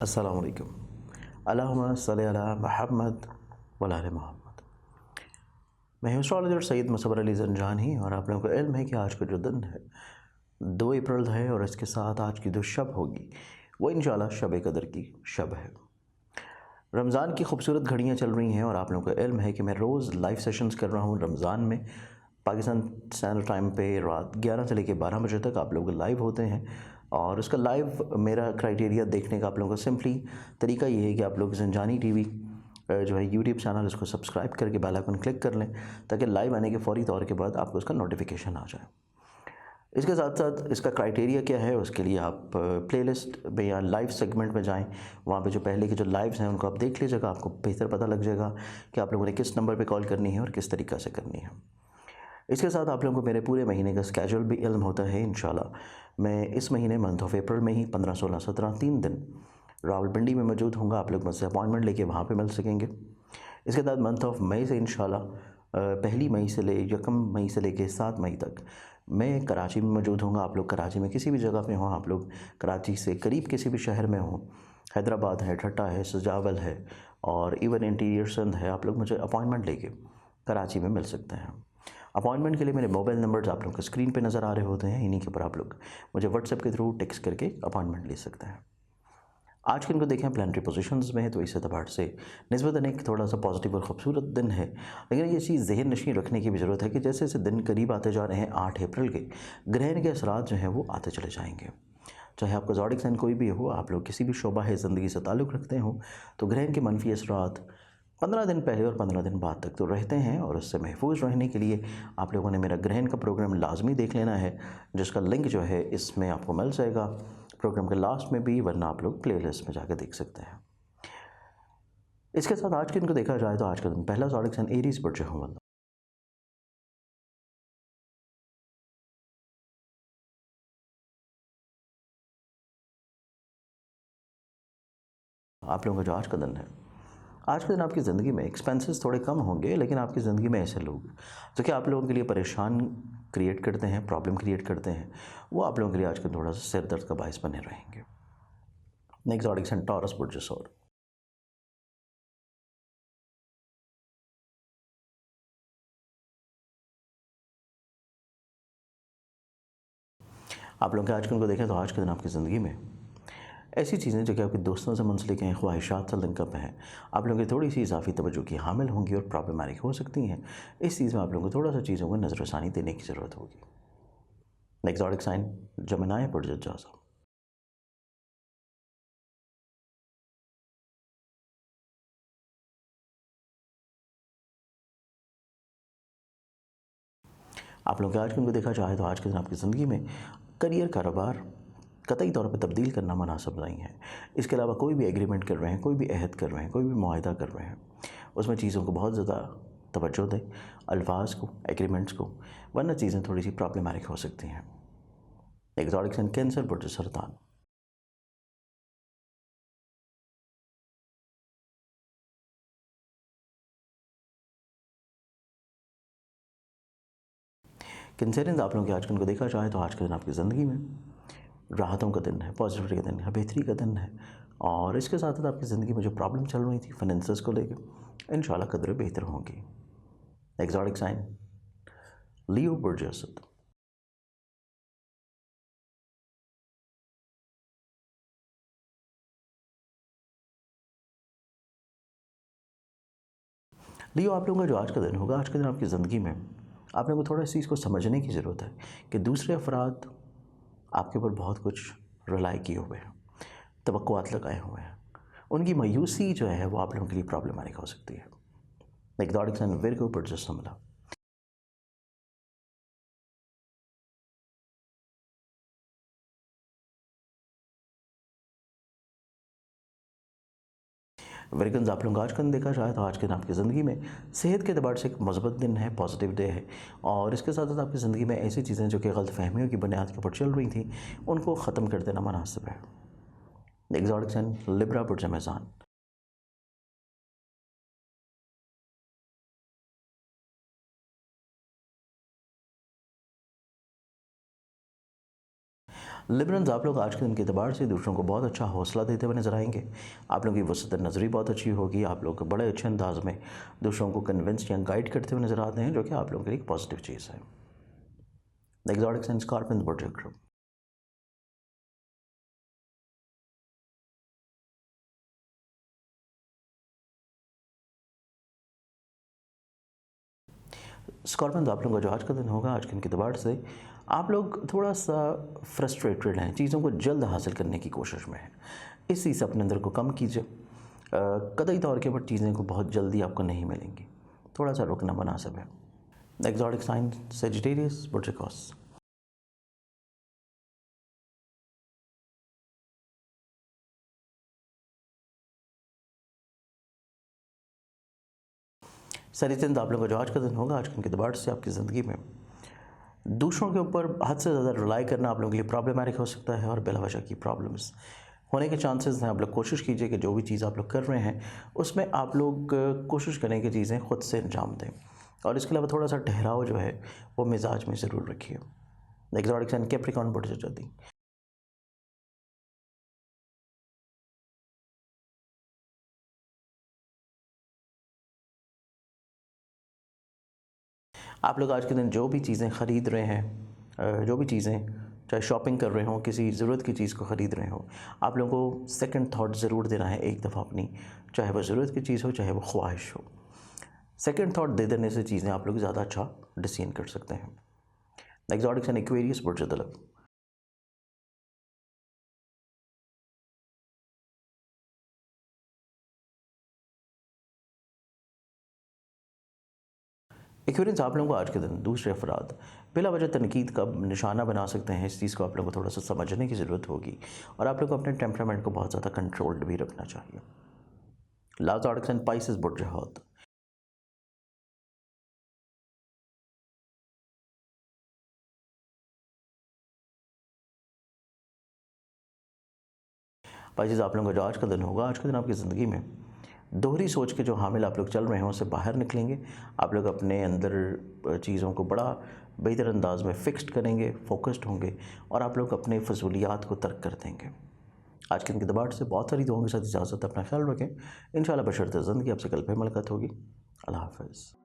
अस्सलाम वालेकुम। अल्लाहुम्मा सल्लि अला मुहम्मद व आले मोहम्मद। मैं हूँ एस्ट्रोलॉजर सैयद मुसव्वर अली ज़ंजानी और आप लोगों को इल्म है कि आज का जो दिन है 2 अप्रैल है और इसके साथ आज की जो शब होगी वो इंशाअल्लाह शब कदर की शब है। रमज़ान की खूबसूरत घड़ियाँ चल रही हैं और आप लोगों को इल्म है कि मैं रोज़ लाइव सेशंस कर रहा हूँ रमज़ान में। पाकिस्तान स्टैंडर्ड टाइम पे रात 11 से लेकर 12 बजे तक आप लोग लाइव होते हैं और उसका लाइव मेरा क्राइटेरिया देखने का आप लोगों को सिंपली तरीका ये है कि आप लोग ज़ंजानी टीवी जो है यूट्यूब चैनल उसको सब्सक्राइब करके बेल आइकन क्लिक कर लें ताकि लाइव आने के फ़ौरी तौर के बाद आपको उसका नोटिफिकेशन आ जाए। इसके साथ साथ इसका क्राइटेरिया क्या है, उसके लिए आप प्लेलिस्ट में या लाइव सेगमेंट में जाएं। वहाँ पे जो पहले के जो लाइव्स हैं उनको आप देख लीजिएगा, आपको बेहतर पता लग जाएगा कि आप लोगों ने किस नंबर पे कॉल करनी है और किस तरीक़ा से करनी है। इसके साथ आप लोगों को मेरे पूरे महीने का स्केड्यूल भी इल्म होता है इंशाल्लाह। मैं इस महीने मंथ ऑफ अप्रैल में ही 15, 16, 17 3 दिन रावलपिंडी में मौजूद होऊंगा। आप लोग मुझसे अपॉइंटमेंट लेके वहाँ पे मिल सकेंगे। इसके बाद मंथ ऑफ मई से इंशाल्लाह पहली मई से ले यकम मई से लेके 7 मई तक मैं कराची में मौजूद होऊंगा। आप लोग कराची में किसी भी जगह पे हों, आप लोग कराची से करीब किसी भी शहर में हों, हैदराबाद है, ठट्टा है, सजावल है और इवन इंटीरियर सिंध है, आप लोग मुझे अपॉइंटमेंट लेके कराची में मिल सकते हैं। अपॉइंटमेंट के लिए मेरे मोबाइल नंबर्स आप लोगों को स्क्रीन पे नज़र आ रहे होते हैं, इन्हीं के ऊपर आप लोग मुझे व्हाट्सएप के थ्रू टेक्स्ट करके अपॉइंटमेंट ले सकते हैं। आज के इनको देखें प्लानिटरी पोजीशंस में है तो इस एतबार से निस्बतन एक थोड़ा सा पॉजिटिव और ख़ूबसूरत दिन है। लेकिन ये चीज़ ज़हन नशीं रखने की भी ज़रूरत है कि जैसे जैसे दिन करीब आते जा रहे हैं 8 अप्रैल के, ग्रहण के असरात जो हैं वो आते चले जाएंगे। चाहे आपका ज़ोडिक साइन कोई भी हो, आप लोग किसी भी शोबा है ज़िंदगी से ताल्लुक़ रखते हो, तो ग्रहण के मनफी असरात 15 दिन पहले और 15 दिन बाद तक तो रहते हैं और उससे महफूज रहने के लिए आप लोगों ने मेरा ग्रहण का प्रोग्राम लाजमी देख लेना है, जिसका लिंक जो है इसमें आपको मिल जाएगा प्रोग्राम के लास्ट में भी, वरना आप लोग प्लेलिस्ट में जाकर देख सकते हैं। इसके साथ आज के दिन को देखा जाए तो आज का दिन पहला ज़ोडिक साइन एरीज बर्ज वाला। आप लोगों का जो आज का दिन है, आज के दिन आपकी ज़िंदगी में एक्सपेंसेस थोड़े कम होंगे, लेकिन आपकी ज़िंदगी में ऐसे लोग जो कि आप लोगों के लिए परेशान क्रिएट करते हैं, प्रॉब्लम क्रिएट करते हैं, वो आप लोगों के लिए आज के थोड़ा सा सिर दर्द का बायस बने रहेंगे। नेक्स्ट ज़ोडिक साइन टॉरस बुर्ज और आप लोग के आज के दिन को देखें तो आज के दिन आपकी ज़िंदगी में ऐसी चीज़ें जो कि आपके दोस्तों से मुंसलिक हैं, ख्वाहिशात से लिंकअप हैं, आप लोगों की थोड़ी सी इजाफी तवज्जो की हामिल होंगी और प्रॉब्लमैटिक हो सकती हैं। इस चीज़ में आप लोगों को थोड़ा सा चीज़ों को नज़रसानी देने की ज़रूरत होगी। नेक्स्ट ज़ोडिक साइन जेमिनी बुर्ज जौज़ा। आप लोग के आज के दिन को देखा जाए तो आज के दिन आपकी ज़िंदगी में करियर, कारोबार कतई तौर पर तब्दील करना मुनासिब नहीं है। इसके अलावा कोई भी एग्रीमेंट कर रहे हैं, कोई भी अहद कर रहे हैं, कोई भी मुआहदा कर रहे हैं, उसमें चीज़ों को बहुत ज़्यादा तवज्जो दें, अल्फाज को, एग्रीमेंट्स को, वरना चीज़ें थोड़ी सी प्रॉब्लमैटिक हो सकती हैं। एक्सॉटिक सन कैंसर बुर्ज सरतान। कैंसरियंस आप लोगों के आज के दिन को देखा जाए तो आज के दिन आपकी ज़िंदगी में राहतों का दिन है, पॉजिटिविटी का दिन है, बेहतरी का दिन है और इसके साथ साथ आपकी ज़िंदगी में जो प्रॉब्लम चल रही थी फाइनेंसेस को लेकर, इंशाल्लाह कदर बेहतर होंगी। एक्सॉटिक साइन लियो बुर्ज असद। लियो आप लोगों का जो आज का दिन होगा, आज के दिन आपकी ज़िंदगी में आप लोगों को थोड़ा इस चीज़ को समझने की ज़रूरत है कि दूसरे अफराद आपके ऊपर बहुत कुछ रिलाई किए हुए हैं, तवक्कुआत लगाए हुए हैं। उनकी मायूसी जो है वो आप लोगों के लिए प्रॉब्लमैटिक हो सकती है। एक्सॉटिक साइन विर्गो बुर्ज समला। विर्गन्स आप लोगों का आज का दिन देखा जाए तो आज के दिन आपकी ज़िंदगी में सेहत के अतबार से एक मज़बूत दिन है, पॉजिटिव डे है और इसके साथ साथ आपकी ज़िंदगी में ऐसी चीज़ें जो कि गलत फहमियों की बुनियाद के ऊपर चल रही थी, उनको ख़त्म कर देना मुनासिब है। एक्सॉटिक साइन लिब्रा बुर्ज मेज़ान। लिबरल्स, आप लोग आज के दिन के एतबार से दूसरों को बहुत अच्छा हौसला देते हुए नजर आएंगे। आप लोगों की वसत नज़री बहुत अच्छी होगी। आप लोग बड़े अच्छे अंदाज में दूसरों को कन्विंस या गाइड करते हुए नजर आते हैं, जो कि आप लोगों के लिए एक पॉजिटिव चीज़ है। The exotic sign scorpion bird group. Scorpion, आप लोगों का जो आज का दिन होगा, आज के दिन के एतबार से आप लोग थोड़ा सा फ्रस्ट्रेटेड हैं, चीज़ों को जल्द हासिल करने की कोशिश में हैं। इस चीज़ से अपने अंदर को कम कीजिए। कतई तौर के ऊपर चीज़ें को बहुत जल्दी आपको नहीं मिलेंगी, थोड़ा सा रुकना मुनासिब है। द एग्जॉटिक साइन सेजिटेरियस बुर्जिकॉस। सरिचंद, आप लोगों का जो आज का दिन होगा, आज के दिन के एतबार से आपकी ज़िंदगी में दूसरों के ऊपर हद से ज़्यादा रिलाई करना आप लोगों के लिए प्रॉब्लमैटिक हो सकता है और बिलावजह की प्रॉब्लम्स होने के चांसेस हैं। आप लोग कोशिश कीजिए कि जो भी चीज़ आप लोग कर रहे हैं उसमें आप लोग कोशिश करें कि चीज़ें खुद से अंजाम दें, और इसके अलावा थोड़ा सा ठहराव जो है वो मिजाज में ज़रूर रखिए। एग्जॉटिक साइन कैप्रिकॉर्न बढ़ जाती। आप लोग आज के दिन जो भी चीज़ें ख़रीद रहे हैं, जो भी चीज़ें चाहे शॉपिंग कर रहे हों, किसी ज़रूरत की चीज़ को ख़रीद रहे हों, आप लोगों को सेकंड थॉट ज़रूर देना है एक दफ़ा अपनी, चाहे वो ज़रूरत की चीज़ हो, चाहे वो ख्वाहिश हो। सेकंड थॉट दे देने से चीज़ें आप लोग ज़्यादा अच्छा डिसीजन कर सकते हैं। एग्जॉटिक्स एंड एक्वेरियस बुर्ज दलग। एक्वेरियंस, आप लोगों को आज के दिन दूसरे अफराद बिला वजह तनकीद का निशाना बना सकते हैं। इस चीज़ को आप लोगों को थोड़ा सा समझने की ज़रूरत होगी, और आप लोग को अपने टेम्परामेंट को बहुत ज़्यादा कंट्रोल्ड भी रखना चाहिए। लास्ट आर्टिक्स एंड पाइसिस बुर्ज हौत। पाइसिस, आप लोगों का जो आज का दिन होगा, आज के दिन आपकी ज़िंदगी में दोहरी सोच के जो हामिल आप लोग चल रहे हैं उससे बाहर निकलेंगे। आप लोग अपने अंदर चीज़ों को बड़ा बेहतर अंदाज में फिक्स्ड करेंगे, फोकस्ड होंगे, और आप लोग अपने फजूलियात को तर्क कर देंगे। आज के दिन की दबाट से बहुत सारी दुआओं के साथ इजाज़त, अपना ख्याल रखें। इंशाल्लाह बशर्ते ज़िंदगी आपसे कल फिर मुलाकात होगी। अल्लाह हाफ़िज़।